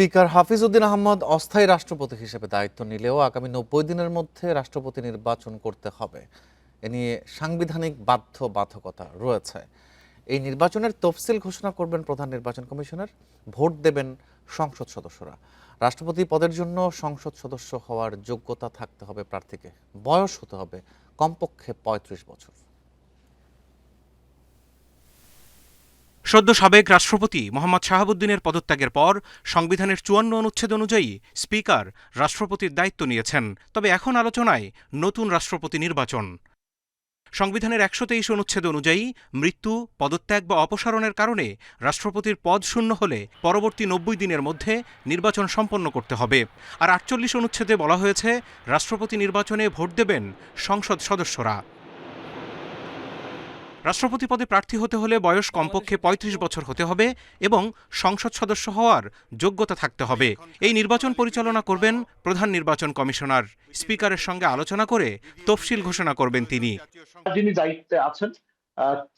Speaker Hafiz Uddin Ahmad অস্থায়ী রাষ্ট্রপতি হিসেবে দায়িত্ব নিলেও আগামী 90 দিনের মধ্যে রাষ্ট্রপতি নির্বাচন করতে হবে। এ নিয়ে সাংবিধানিক বাধ্যবাধকতা রয়েছে। এই নির্বাচনের তফসিল ঘোষণা করবেন প্রধান নির্বাচন কমিশনার। ভোট দেবেন সংসদ সদস্যরা। রাষ্ট্রপতি পদের জন্য সংসদ সদস্য হওয়ার যোগ্যতা থাকতে হবে প্রার্থীকে। বয়স হতে হবে কমপক্ষে ৩৫ বছর। সদ্য সাবেক রাষ্ট্রপতি মোহাম্মদ শাহাবুদ্দিনের পদত্যাগের পর সংবিধানের ৫৪ অনুচ্ছেদ অনুযায়ী স্পিকার রাষ্ট্রপতির দায়িত্ব নিয়েছেন। তবে এখন আলোচনায় নতুন রাষ্ট্রপতি নির্বাচন। সংবিধানের ১২৩ অনুচ্ছেদ অনুযায়ী মৃত্যু, পদত্যাগ বা অপসারণের কারণে রাষ্ট্রপতির পদ শূন্য হলে পরবর্তী ৯০ দিনের মধ্যে নির্বাচন সম্পন্ন করতে হবে। আর ৪৮ অনুচ্ছেদে বলা হয়েছে রাষ্ট্রপতি নির্বাচনে ভোট দেবেন সংসদ সদস্যরা। রাষ্ট্রপতি পদে প্রার্থী হতে হলে বয়স কমপক্ষে ৩৫ বছর হতে হবে এবং সংসদ সদস্য হওয়ার যোগ্যতা থাকতে হবে। এই নির্বাচন পরিচালনা করবেন প্রধান নির্বাচন কমিশনার। স্পিকারের সঙ্গে আলোচনা করে তফসিল ঘোষণা করবেন তিনি। যিনি দায়িত্বে আছেন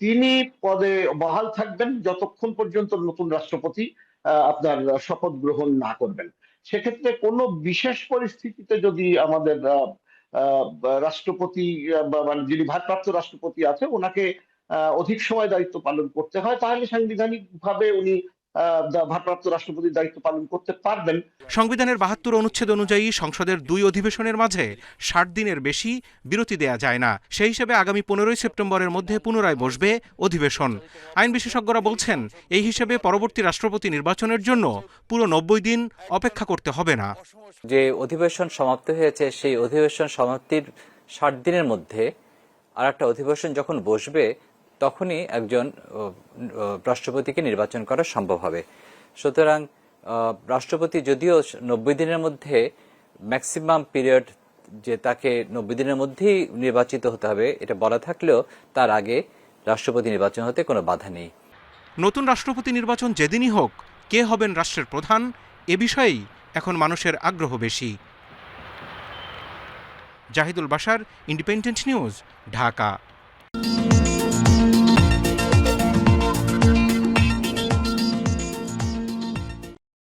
তিনি পদে বহাল থাকবেন যতক্ষণ পর্যন্ত নতুন রাষ্ট্রপতি আপনার শপথ গ্রহণ না করবেন। সেক্ষেত্রে কোনো বিশেষ পরিস্থিতিতে যদি আমাদের রাষ্ট্রপতি মানে যিনি ভারপ্রাপ্ত রাষ্ট্রপতি আছে ওনাকে অধিক সময় দায়িত্ব পালন করতে হয়, তাহলে সাংবিধানিকভাবে উনি ভারপ্রাপ্ত রাষ্ট্রপতির দায়িত্ব পালন করতে পারবেন। সংবিধানের ৭২ অনুচ্ছেদ অনুযায়ী সংসদের ২ অধিবেশনের মাঝে ৬০ দিনের বেশি বিরতি দেয়া যায় না। সেই হিসেবে আগামী ১৫ই সেপ্টেম্বরের মধ্যে পুনরায় বসবে অধিবেশন। আইন বিশেষজ্ঞরা বলছেন এই হিসেবে পরবর্তী রাষ্ট্রপতি নির্বাচনের জন্য পুরো ৯০ দিন অপেক্ষা করতে হবে না। যে অধিবেশন সমাপ্ত হয়েছে সেই অধিবেশন সমাপ্তির ৬০ দিনের মধ্যে আর একটা অধিবেশন যখন বসবে তখনই একজন রাষ্ট্রপতিকে নির্বাচন করা সম্ভব হবে। সুতরাং রাষ্ট্রপতি যদিও ৯০ দিনের মধ্যে ম্যাক্সিমাম পিরিয়ড যে তাকে ৯০ দিনের মধ্যেই নির্বাচিত হতে হবে এটা বলা থাকলেও তার আগে রাষ্ট্রপতি নির্বাচন হতে কোনো বাধা নেই। নতুন রাষ্ট্রপতি নির্বাচন যেদিনই হোক কে হবেন রাষ্ট্রের প্রধান এ বিষয়েই এখন মানুষের আগ্রহ বেশি। Zahidul Bashar, independent news, Dhaka.